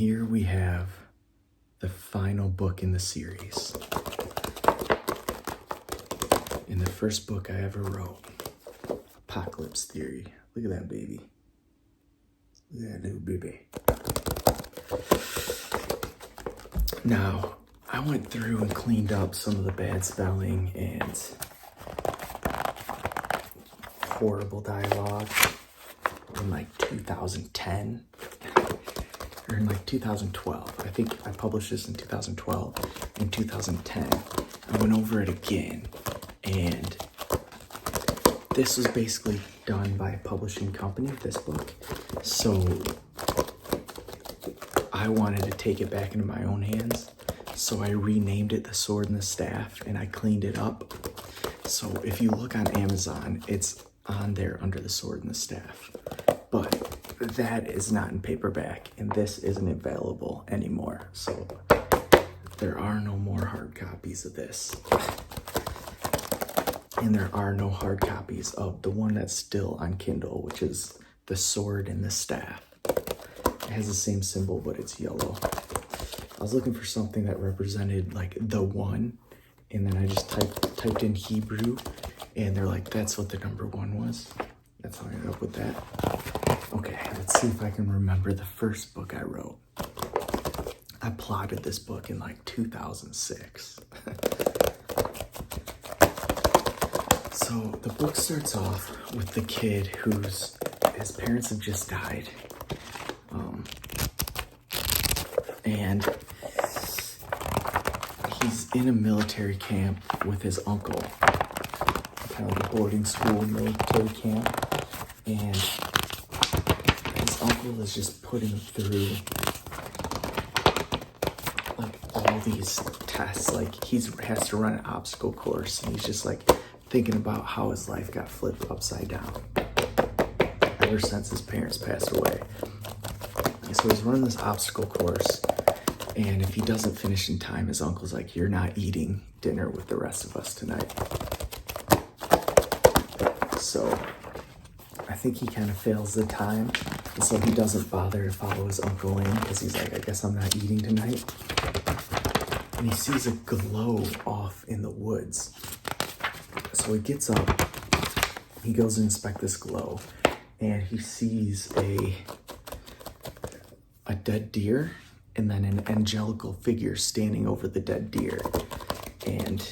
here we have the final book in the series. And the first book I ever wrote, Apocalypse Theory. Look at that baby. Look at that little baby. Now, I went through and cleaned up some of the bad spelling and horrible dialogue in like 2010 or in like 2012. I think I published this in 2012. In 2010, I went over it again, and this was basically done by a publishing company, this book. So I wanted to take it back into my own hands. So I renamed it The Sword and the Staff, and I cleaned it up. So if you look on Amazon, it's on there under The Sword and the Staff. But that is not in paperback, and this isn't available anymore. So there are no more hard copies of this. And there are no hard copies of the one that's still on Kindle, which is The Sword and the Staff. It has the same symbol, but it's yellow. I was looking for something that represented like the one, and then I just typed in Hebrew, and they're like, that's what the number one was. That's how I ended up with that. Okay, let's see if I can remember the first book I wrote. I plotted this book in like 2006. So the book starts off with the kid his parents have just died. And he's in a military camp with his uncle, kind of like a boarding school military camp, and his uncle is just putting him through like all these tests. Like he has to run an obstacle course, and he's just like thinking about how his life got flipped upside down ever since his parents passed away. So he's running this obstacle course, and if he doesn't finish in time, his uncle's like, you're not eating dinner with the rest of us tonight. So I think he kind of fails the time, and so he doesn't bother to follow his uncle in, because he's like, I guess I'm not eating tonight. And he sees a glow off in the woods. So he gets up, he goes to inspect this glow, and he sees a dead deer, and then an angelical figure standing over the dead deer. And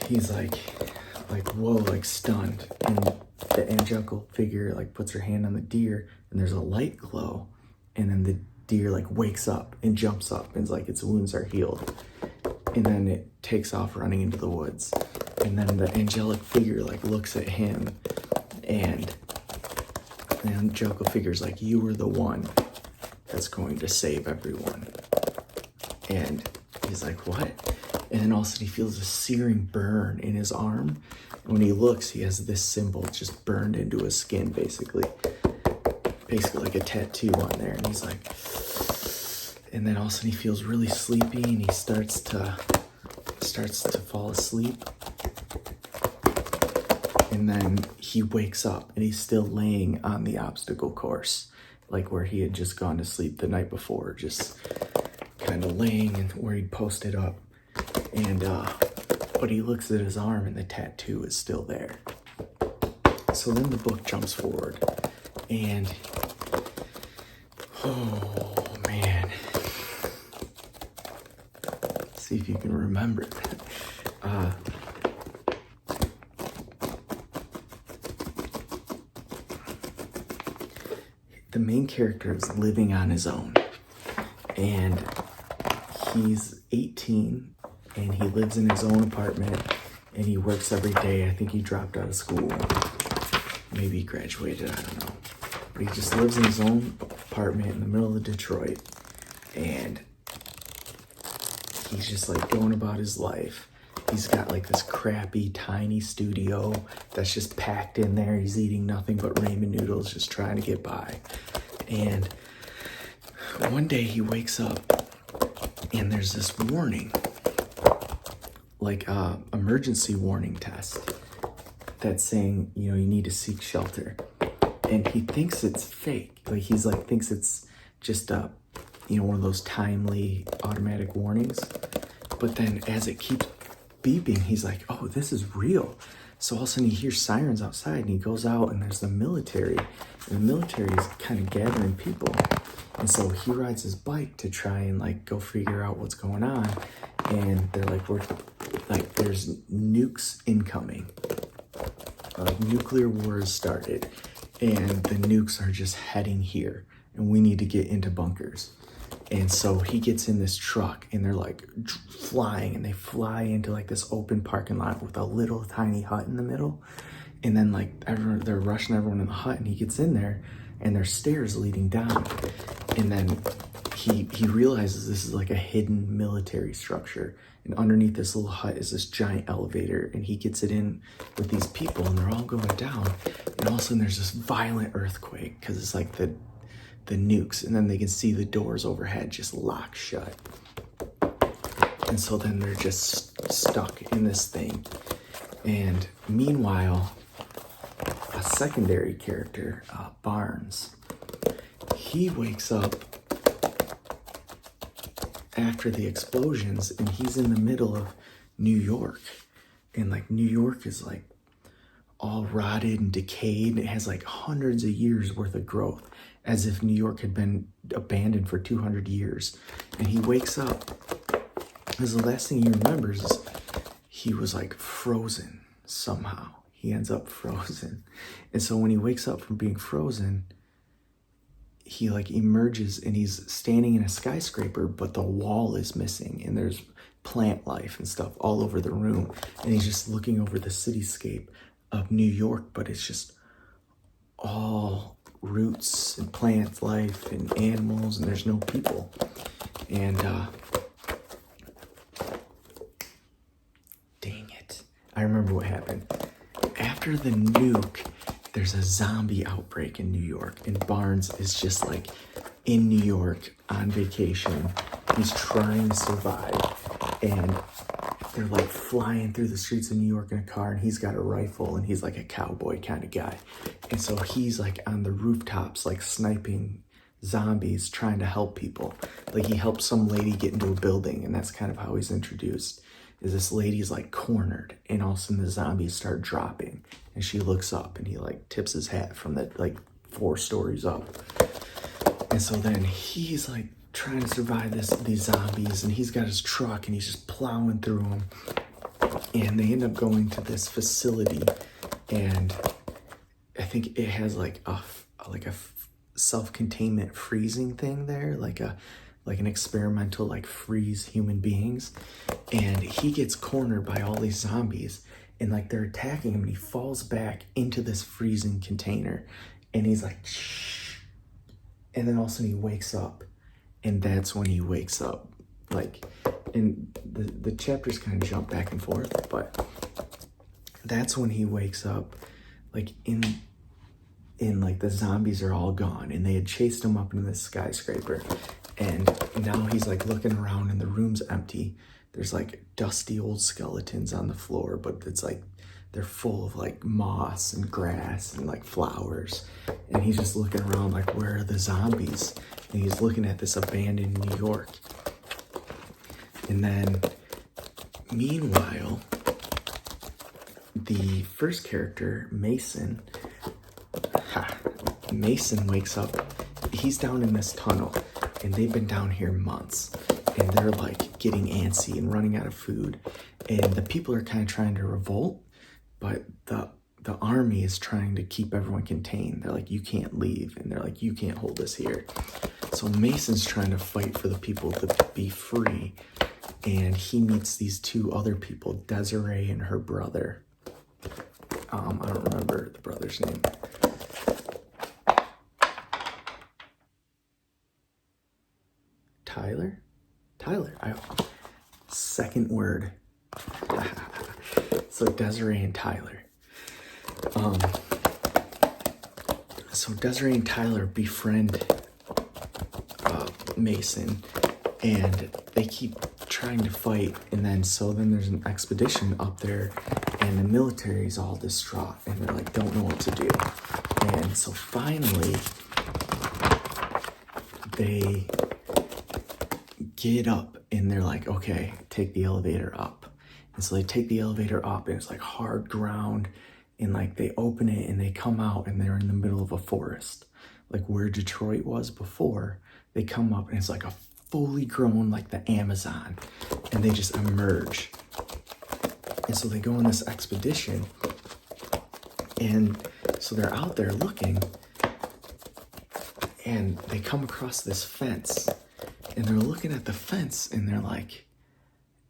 he's like whoa, like stunned. And the angelical figure like puts her hand on the deer, and there's a light glow, and then the deer like wakes up and jumps up and is like, its wounds are healed. And then it takes off running into the woods. And then the angelic figure like looks at him, and the angelical figure's like, you were the one that's going to save everyone. And he's like, what? And then all of a sudden he feels a searing burn in his arm. And when he looks, he has this symbol just burned into his skin, basically like a tattoo on there. And he's like, and then all of a sudden he feels really sleepy, and he starts to fall asleep. And then he wakes up, and he's still laying on the obstacle course, like where he had just gone to sleep the night before, just kind of laying and where he posted up. And but he looks at his arm, and the tattoo is still there. So then the book jumps forward, and oh man, see if you can remember. The main character is living on his own, and he's 18, and he lives in his own apartment, and he works every day. I think he dropped out of school. Maybe he graduated, I don't know. But he just lives in his own apartment in the middle of Detroit, and he's just like going about his life. He's got like this crappy, tiny studio that's just packed in there. He's eating nothing but ramen noodles, just trying to get by. And one day he wakes up, and there's this warning, like emergency warning test, that's saying, you know, you need to seek shelter. And he thinks it's fake. Like he's like, thinks it's just one of those timely automatic warnings. But then as it keeps beeping, he's like, oh, this is real. So all of a sudden he hears sirens outside, and he goes out, and there's the military, and the military is kind of gathering people. And so he rides his bike to try and like go figure out what's going on. And they're like, there's nukes incoming. Nuclear war has started, and the nukes are just heading here, and we need to get into bunkers. And so he gets in this truck, and they're like flying, and they fly into like this open parking lot with a little tiny hut in the middle. And then like they're rushing everyone in the hut, and he gets in there, and there's stairs leading down. And then he realizes this is like a hidden military structure. And underneath this little hut is this giant elevator, and he gets it in with these people, and they're all going down. And all of a sudden there's this violent earthquake, because it's like the nukes, and then they can see the doors overhead just lock shut. And so then they're just stuck in this thing. And meanwhile, a secondary character, Barnes, he wakes up after the explosions, and he's in the middle of New York. And like New York is like all rotted and decayed, and it has like hundreds of years worth of growth, as if New York had been abandoned for 200 years. And he wakes up, because the last thing he remembers is he was like frozen somehow. He ends up frozen. And so when he wakes up from being frozen, he like emerges, and he's standing in a skyscraper, but the wall is missing, and there's plant life and stuff all over the room. And he's just looking over the cityscape of New York, but it's just all roots and plant life and animals, and there's no people. And dang it, I remember what happened. After the nuke, there's a zombie outbreak in New York, and Barnes is just like in New York on vacation. He's trying to survive, and they're like flying through the streets of New York in a car, and he's got a rifle, and he's like a cowboy kind of guy. And so he's like on the rooftops, like sniping zombies, trying to help people. Like he helped some lady get into a building, and that's kind of how he's introduced. Is this lady's like cornered, and all of a sudden the zombies start dropping, and she looks up, and he like tips his hat from the like 4 stories up. And so then he's like trying to survive these zombies, and he's got his truck, and he's just plowing through them. And they end up going to this facility, and I think it has like a self-containment freezing thing there, like an experimental like freeze human beings. And he gets cornered by all these zombies, and like they're attacking him, and he falls back into this freezing container, and he's like shh. And then all of a sudden he wakes up, and that's when he wakes up. Like, and the chapters kind of jump back and forth, but that's when he wakes up, like in like the zombies are all gone, and they had chased him up into this skyscraper. And now he's like looking around, and the room's empty. There's like dusty old skeletons on the floor, but it's like they're full of like moss and grass and like flowers. And he's just looking around like, where are the zombies? And he's looking at this abandoned New York. And then meanwhile, the first character, Mason wakes up. He's down in this tunnel, and they've been down here months, and they're like getting antsy and running out of food, and the people are kind of trying to revolt, but the army is trying to keep everyone contained. They're like, you can't leave, and they're like, you can't hold us here. So Mason's trying to fight for the people to be free, and he meets these 2 other people, Desiree and her brother. I don't remember the brother's name. Tyler. Second word. So Desiree and Tyler. So Desiree and Tyler befriend Mason, and they keep trying to fight. And then there's an expedition up there, and the military's all distraught, and they're like, don't know what to do. And so finally, they get up and they're like, okay, take the elevator up. And so they take the elevator up and it's like hard ground, and like they open it and they come out and they're in the middle of a forest, like where Detroit was before. They come up and it's like a fully grown, like the Amazon, and they just emerge. And so they go on this expedition, and so they're out there looking, and they come across this fence, and they're looking at the fence, and they're like,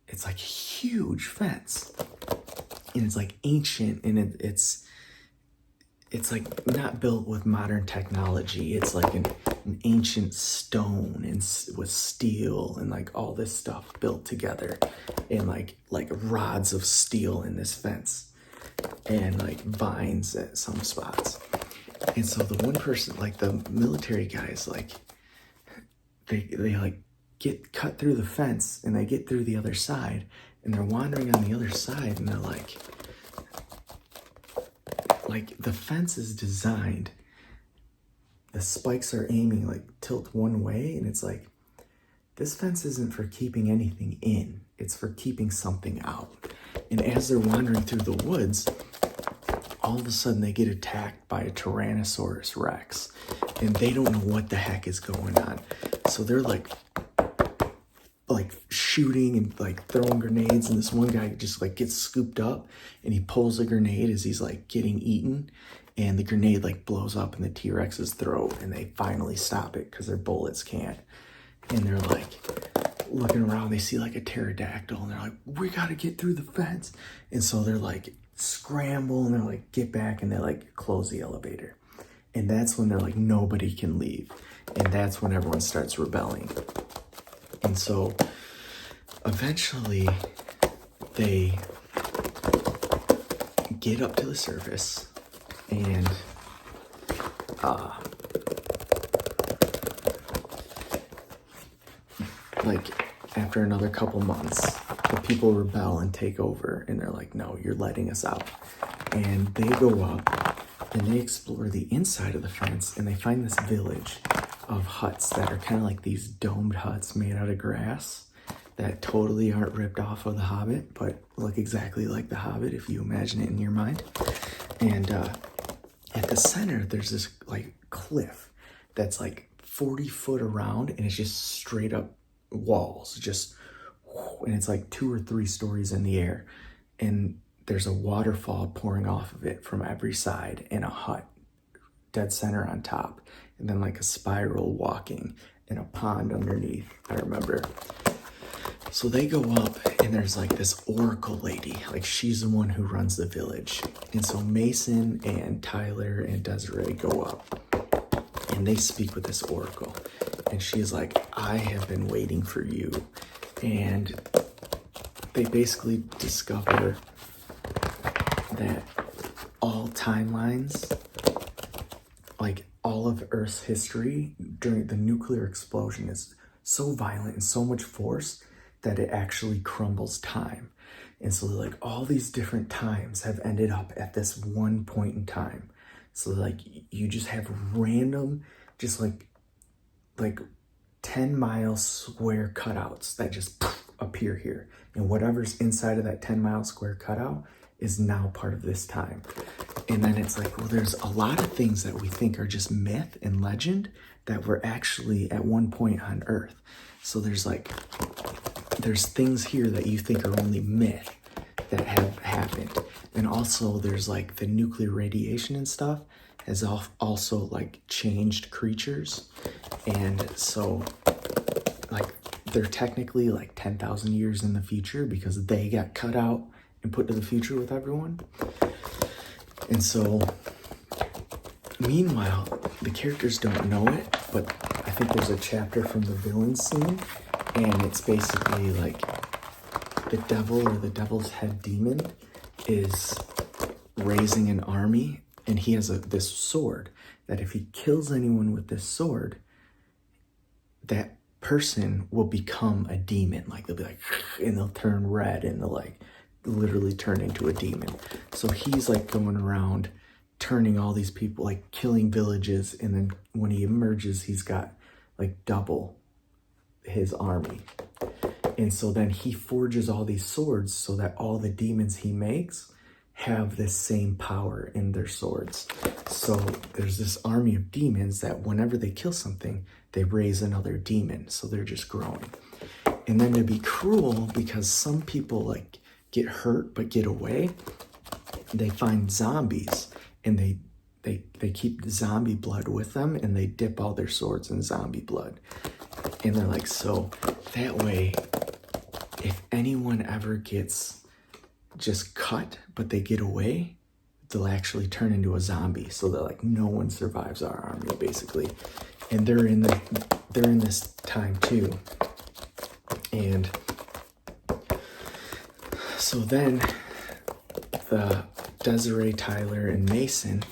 it's like a huge fence, and it's like ancient, and it's like not built with modern technology. It's like an ancient stone and with steel and like all this stuff built together, and like rods of steel in this fence, and like vines at some spots. And so the one person, like the military guys, like they like get cut through the fence and they get through the other side, and they're wandering on the other side, and they're like the fence is designed, the spikes are aiming like tilt one way, and it's like, this fence isn't for keeping anything in, it's for keeping something out. And as they're wandering through the woods, all of a sudden they get attacked by a Tyrannosaurus Rex, and they don't know what the heck is going on. So they're like shooting and like throwing grenades, and this one guy just like gets scooped up, and he pulls a grenade as he's like getting eaten, and the grenade like blows up in the T-Rex's throat, and they finally stop it because their bullets can't. And they're like looking around, they see like a pterodactyl, and they're like, we gotta get through the fence. And so they're like scramble, and they're like get back, and they like close the elevator. And that's when they're like, nobody can leave. And that's when everyone starts rebelling. And so eventually they get up to the surface, and like after another couple months, the people rebel and take over, and they're like, no, you're letting us out. And they go up and they explore the inside of the fence, and they find this village of huts that are kind of like these domed huts made out of grass that totally aren't ripped off of The Hobbit, but look exactly like The Hobbit if you imagine it in your mind. And at the center, there's this like cliff that's like 40 foot around, and it's just straight up walls, and it's like 2 or 3 stories in the air, and there's a waterfall pouring off of it from every side, and a hut dead center on top, and then like a spiral walking and a pond underneath, I remember. So they go up, and there's like this oracle lady, like she's the one who runs the village. And so Mason and Tyler and Desiree go up, and they speak with this oracle, and she's like, I have been waiting for you. And they basically discover that all timelines, like all of Earth's history during the nuclear explosion, is so violent and so much force that it actually crumbles time. And so like all these different times have ended up at this one point in time. So like you just have random, just like 10-mile square cutouts that just appear here. And whatever's inside of that 10-mile square cutout is now part of this time. And then it's like, well, there's a lot of things that we think are just myth and legend that were actually at one point on Earth. So there's things here that you think are only myth that have happened. And also there's like the nuclear radiation and stuff has also like changed creatures. And so like they're technically like 10,000 years in the future because they got cut out and put to the future with everyone. And so meanwhile, the characters don't know it, but I think there's a chapter from the villain scene, and it's basically like the devil or the devil's head demon is raising an army, and he has this sword that if he kills anyone with this sword, that person will become a demon. Like they'll be like, and they'll turn red, and they'll like literally turn into a demon. So he's like going around turning all these people, like killing villages, and then when he emerges, he's got like double his army. And so then he forges all these swords so that all the demons he makes have this same power in their swords. So there's this army of demons that whenever they kill something, they raise another demon. So they're just growing. And then to be cruel, because some people like get hurt but get away, they find zombies and they keep zombie blood with them, and they dip all their swords in zombie blood. And they're like, so that way, if anyone ever gets just cut, but they get away, they'll actually turn into a zombie. So they're like, no one survives our army, basically. And they're in this time too. And so then the Desiree, Tyler, and Mason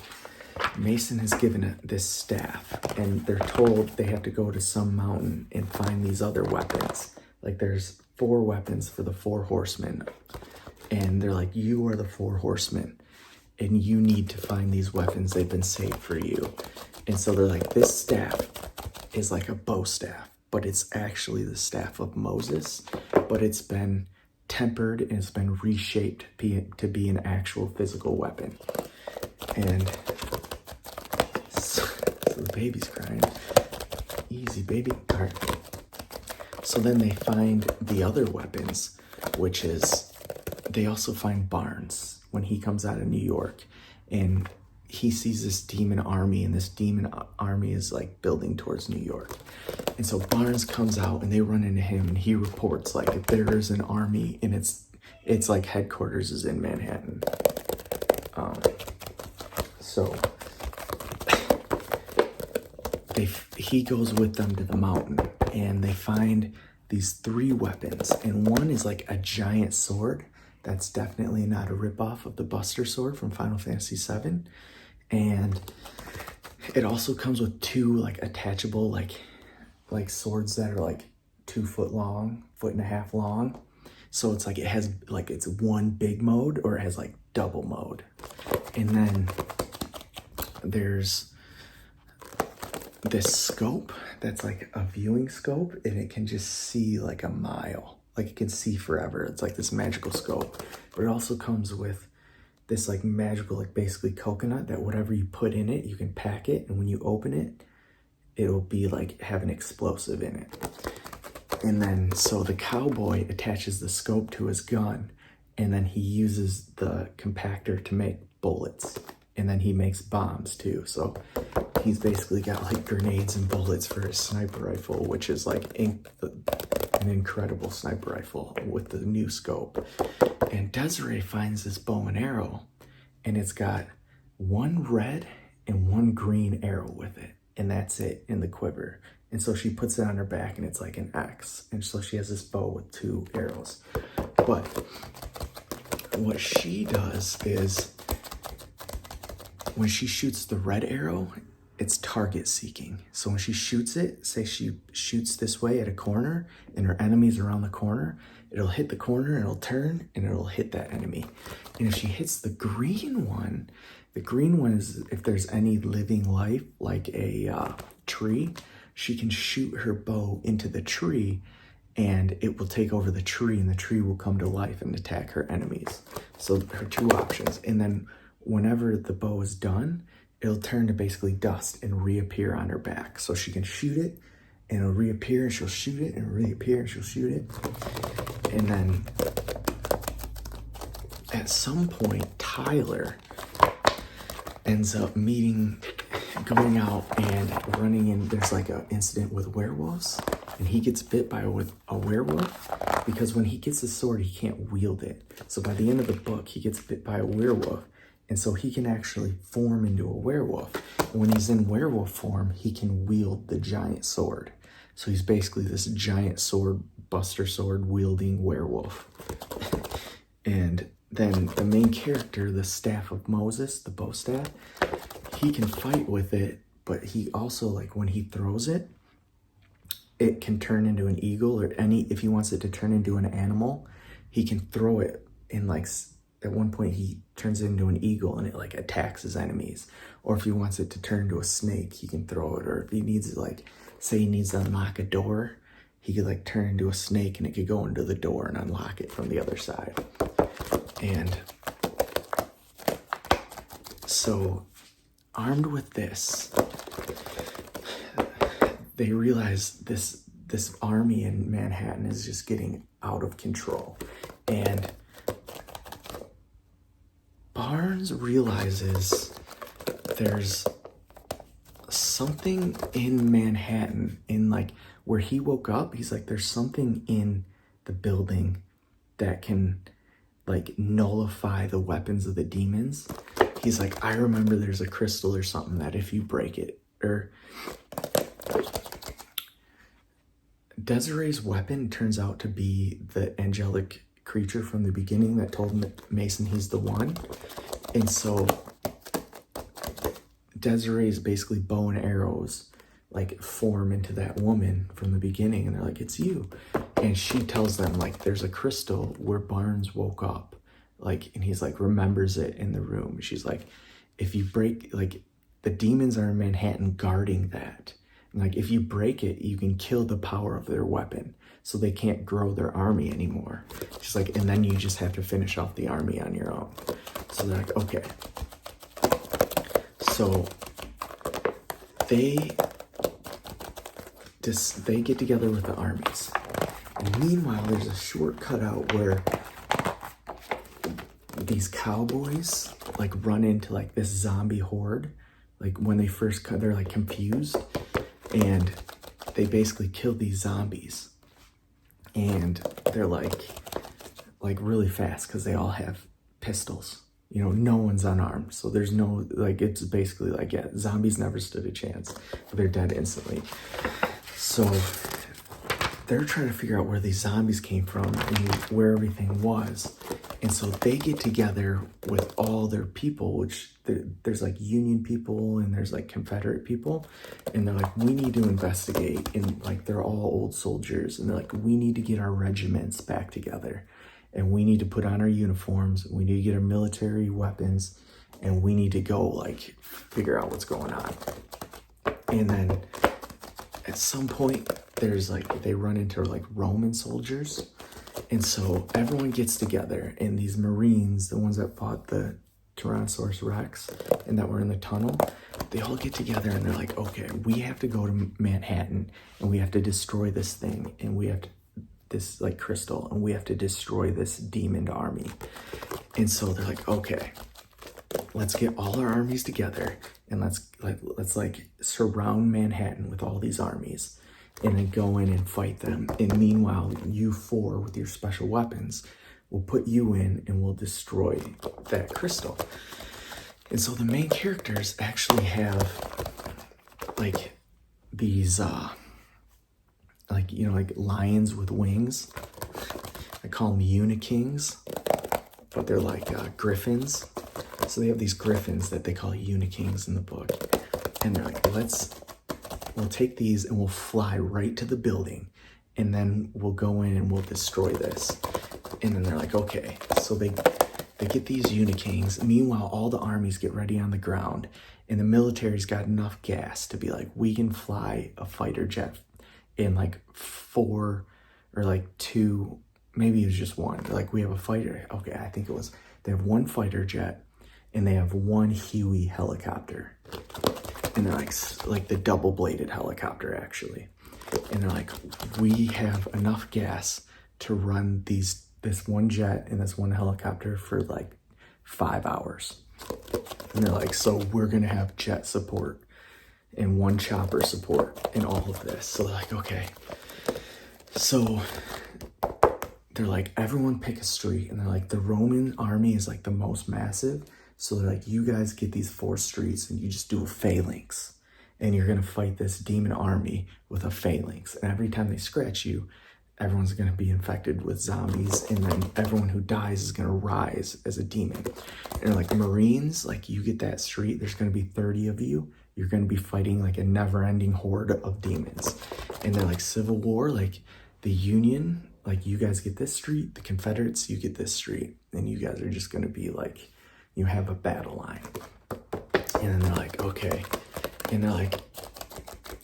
has given this staff, and they're told they have to go to some mountain and find these other weapons. Like there's 4 weapons for the 4 horsemen. And they're like, you are the 4 horsemen, and you need to find these weapons. They've been saved for you. And so they're like, this staff is like a bow staff, but it's actually the staff of Moses, but it's been tempered and it's been reshaped to be an actual physical weapon. And so the baby's crying. Easy, baby. All right. So then they find the other weapons, which is, they also find Barnes when he comes out of New York, and he sees this demon army, and this demon army is like building towards New York. And so Barnes comes out and they run into him, and he reports like, if there is an army and it's like headquarters is in Manhattan. So he goes with them to the mountain, and they find these 3 weapons, and one is like a giant sword. That's definitely not a ripoff of the Buster Sword from Final Fantasy VII. And it also comes with 2 like attachable like swords that are like 2 foot long, 1.5 foot long. So it's like it has like it's one big mode, or it has like double mode. And then there's this scope that's like a viewing scope, and it can just see like a mile. Like it can see forever. It's like this magical scope. But it also comes with this like magical, like basically coconut, that whatever you put in it, you can pack it, and when you open it, it'll be like have an explosive in it. And then so the cowboy attaches the scope to his gun, and then he uses the compactor to make bullets, and then he makes bombs too. So he's basically got like grenades and bullets for his sniper rifle, which is like an incredible sniper rifle with the new scope. And Desiree finds this bow and arrow, and it's got 1 red and 1 green arrow with it, and that's it in the quiver. And so she puts it on her back, and it's like an X. And so she has this bow with 2 arrows. But what she does is, when she shoots the red arrow, it's target seeking. So when she shoots it, say she shoots this way at a corner, and her enemy's around the corner, it'll hit the corner, and it'll turn, and it'll hit that enemy. And if she hits the green one is if there's any living life, like a tree, she can shoot her bow into the tree, and it will take over the tree, and the tree will come to life and attack her enemies. So her 2 options. And then whenever the bow is done, it'll turn to basically dust and reappear on her back. So she can shoot it, and it'll reappear, and she'll shoot it, and reappear, and she'll shoot it. And then at some point, Tyler ends up going out and running in. There's like an incident with werewolves, and he gets bit by a werewolf, because when he gets his sword, he can't wield it. So by the end of the book, he gets bit by a werewolf, and so he can actually form into a werewolf. And when he's in werewolf form, he can wield the giant sword. So he's basically this giant sword, Buster Sword wielding werewolf. And then the main character, the staff of Moses, the bow staff, he can fight with it, but he also, like when he throws it, it can turn into an eagle, or if he wants it to turn into an animal, he can throw it in like, at one point he turns it into an eagle, and it like attacks his enemies. Or if he wants it to turn into a snake, he can throw it. Or if he needs like say he needs to unlock a door, he could like turn into a snake and it could go into the door and unlock it from the other side. And so armed with this, they realize this army in Manhattan is just getting out of control. And Barnes realizes there's something in Manhattan, in like where he woke up. He's like, there's something in the building that can like nullify the weapons of the demons. He's like, I remember there's a crystal or something that if you break it, or Desiree's weapon turns out to be the angelic creature from the beginning that told Mason he's the one. And so Desiree's basically bow and arrows like form into that woman from the beginning, and they're like, it's you. And she tells them like there's a crystal where Barnes woke up, like, and he's like remembers it in the room. She's like, if you break, like, the demons are in Manhattan guarding that. Like, if you break it, you can kill the power of their weapon, so they can't grow their army anymore. She's like, and then you just have to finish off the army on your own. So they're like, okay. So they get together with the armies. And meanwhile, there's a short cutout where these cowboys like run into like this zombie horde. Like when they first cut, they're like confused. And they basically kill these zombies, and they're like really fast because they all have pistols. You know, no one's unarmed, so there's no, like, it's basically like, yeah, zombies never stood a chance, but they're dead instantly. So they're trying to figure out where these zombies came from and where everything was. And so they get together with all their people, which there's like Union people and there's like Confederate people. And they're like, we need to investigate. And like, they're all old soldiers. And they're like, we need to get our regiments back together. And we need to put on our uniforms. We need to get our military weapons. And we need to go like figure out what's going on. And then at some point, there's like, they run into like Roman soldiers. And so everyone gets together, and these Marines, the ones that fought the Tyrannosaurus Rex and that were in the tunnel, they all get together and they're like, okay, we have to go to Manhattan and we have to destroy this thing, and we have to, this like crystal, and we have to destroy this demon army. And so they're like, okay, let's get all our armies together and let's like surround Manhattan with all these armies, and then go in and fight them. And meanwhile, you four with your special weapons will put you in and we'll destroy that crystal. And so the main characters actually have like these, like, you know, like lions with wings. I call them unikings, but they're like griffins. So they have these griffins that they call unikings in the book. And they're like, we'll take these and we'll fly right to the building, and then we'll go in and we'll destroy this. And then they're like, okay. So they get these unikings. Meanwhile, all the armies get ready on the ground, and the military's got enough gas to be like, we can fly a fighter jet in like 4 or like 2, maybe it was just 1. They're like, we have a fighter. Okay, I think it was, they have 1 fighter jet and they have 1 Huey helicopter. And they're like the double-bladed helicopter, actually. And they're like, we have enough gas to run this 1 jet and this 1 helicopter for like 5 hours. And they're like, so we're gonna have jet support and 1 chopper support and all of this. So they're like, okay. So they're like, everyone pick a street. And they're like, the Roman army is like the most massive. So they're like, you guys get these 4 streets and you just do a phalanx, and you're gonna fight this demon army with a phalanx. And every time they scratch you, everyone's gonna be infected with zombies, and then everyone who dies is gonna rise as a demon. And like Marines, like you get that street, there's gonna be 30 of you. You're gonna be fighting like a never-ending horde of demons. And then like Civil War, like the Union, like you guys get this street, the Confederates, you get this street, and you guys are just gonna be like, you have a battle line. And then they're like, okay. And they're like,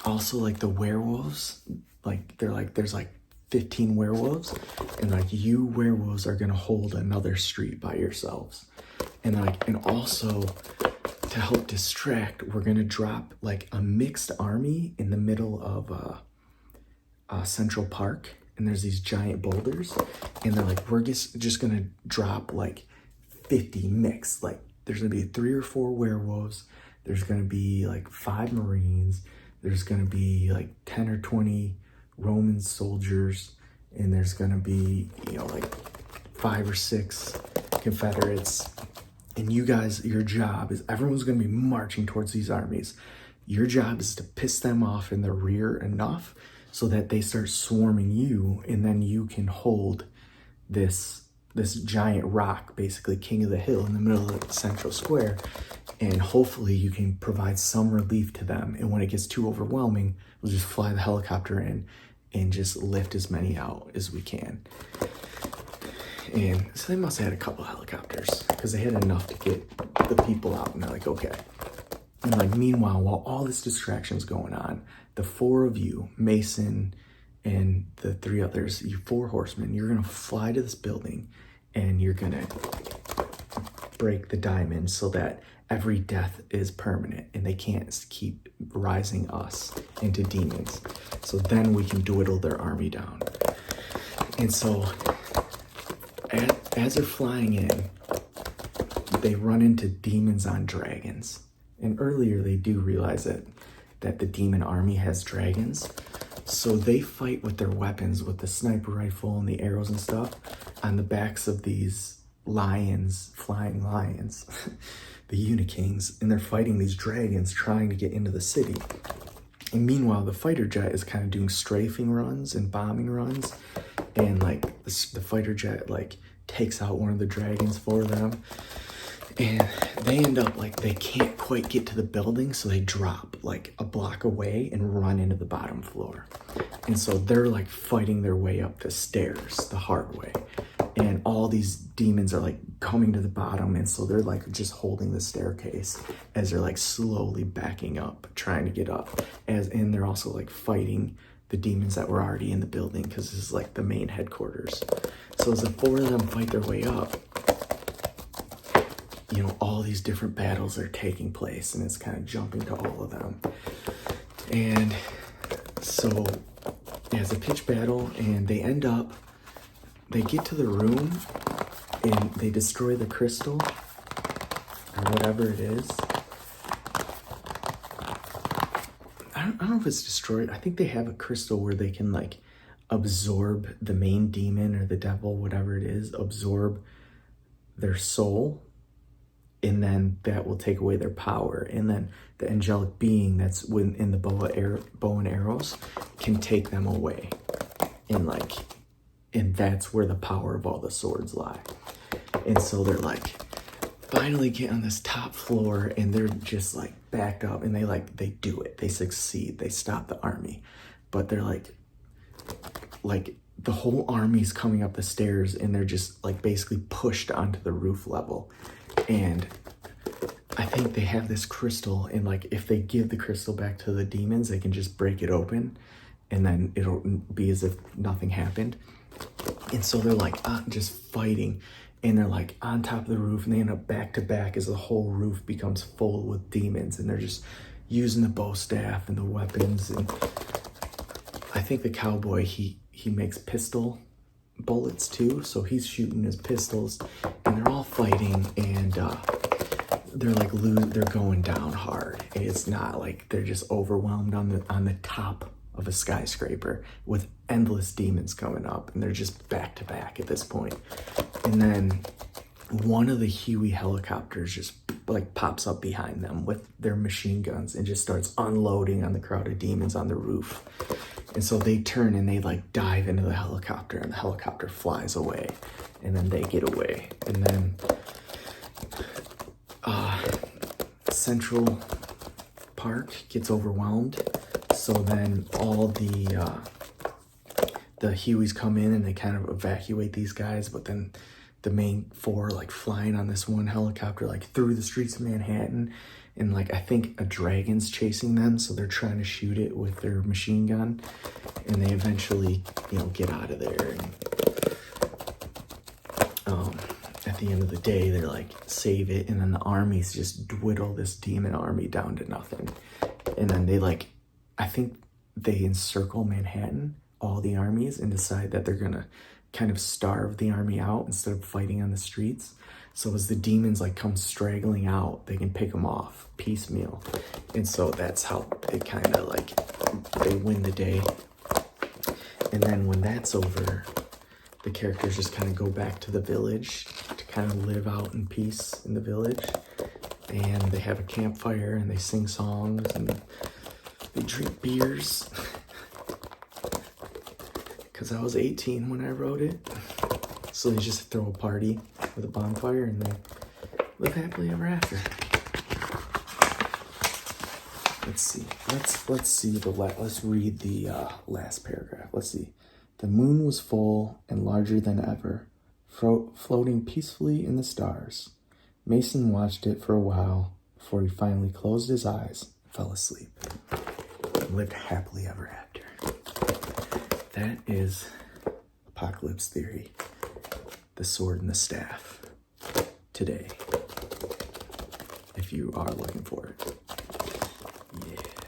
also like the werewolves, like they're like, there's like 15 werewolves, and like you werewolves are gonna hold another street by yourselves. And like, and also to help distract, we're gonna drop like a mixed army in the middle of Central Park, and there's these giant boulders, and they're like, we're just gonna drop like 50 mixed, like there's gonna be 3 or 4 werewolves, there's gonna be like 5 Marines, there's gonna be like 10 or 20 Roman soldiers, and there's gonna be, you know, like 5 or 6 Confederates. And you guys, your job is, everyone's gonna be marching towards these armies. Your job is to piss them off in the rear enough so that they start swarming you, and then you can hold this giant rock, basically king of the hill, in the middle of the central square, and hopefully you can provide some relief to them. And when it gets too overwhelming, we'll just fly the helicopter in and just lift as many out as we can. And so they must have had a couple helicopters, because they had enough to get the people out, and they're like, okay. And like, meanwhile, while all this distraction's going on, the 4 of you, Mason and the 3 others, you 4 horsemen, you're gonna fly to this building, and you're gonna break the diamond so that every death is permanent, and they can't keep rising us into demons. So then we can dwindle their army down. And so as they're flying in, they run into demons on dragons. And earlier they do realize that the demon army has dragons. So they fight with their weapons, with the sniper rifle and the arrows and stuff, on the backs of these lions, flying lions, the Unikings, and they're fighting these dragons trying to get into the city. And meanwhile, the fighter jet is kind of doing strafing runs and bombing runs, and like the fighter jet like takes out one of the dragons for them. And they end up like, they can't quite get to the building, so they drop like a block away and run into the bottom floor. And so they're like fighting their way up the stairs the hard way. And all these demons are like coming to the bottom, and so they're like just holding the staircase as they're like slowly backing up, trying to get up. And they're also like fighting the demons that were already in the building, because this is like the main headquarters. So as the 4 of them fight their way up, you know, all these different battles are taking place, and it's kind of jumping to all of them. And so it's a pitch battle, and they get to the room, and they destroy the crystal, or whatever it is. I don't know if it's destroyed. I think they have a crystal where they can like absorb the main demon or the devil, whatever it is, absorb their soul, and then that will take away their power. And then the angelic being that's in the bow and arrows can take them away. And that's where the power of all the swords lie. And so they're like, finally get on this top floor, and they're just like backed up, and they do it. They succeed. They stop the army. But they're like the whole army's coming up the stairs, and they're just like basically pushed onto the roof level. And I think they have this crystal, and like if they give the crystal back to the demons, they can just break it open, and then it'll be as if nothing happened. And so they're like just fighting, and they're like on top of the roof, and they end up back to back as the whole roof becomes full with demons, and they're just using the bow staff and the weapons. And I think the cowboy, he makes pistol bullets too, so he's shooting his pistols, and they're all fighting, and they're going down hard. It's not like they're just overwhelmed on the top of a skyscraper with endless demons coming up, and they're just back to back at this point. And then one of the Huey helicopters just like pops up behind them with their machine guns and just starts unloading on the crowd of demons on the roof. And so they turn and they like dive into the helicopter, and the helicopter flies away, and then they get away. And then Central Park gets overwhelmed. So then all the Hueys come in, and they kind of evacuate these guys, but then the main 4 like flying on this one helicopter like through the streets of Manhattan, and like I think a dragon's chasing them, so they're trying to shoot it with their machine gun, and they eventually, you know, get out of there. And at the end of the day, they're like, save it, and then the armies just dwindle this demon army down to nothing. And then they like, I think they encircle Manhattan, all the armies, and decide that they're gonna kind of starve the army out instead of fighting on the streets. So as the demons like come straggling out, they can pick them off piecemeal. And so that's how it kind of like, they win the day. And then when that's over, the characters just kind of go back to the village to kind of live out in peace in the village. And they have a campfire and they sing songs and they drink beers. Because I was 18 when I wrote it. So they just throw a party with a bonfire and they live happily ever after. Let's see. Let's see let's read the last paragraph. Let's see. The moon was full and larger than ever, floating peacefully in the stars. Mason watched it for a while before he finally closed his eyes and fell asleep. And lived happily ever after. That is Apocalypse Theory, The Sword and the Staff, today, if you are looking for it. Yeah.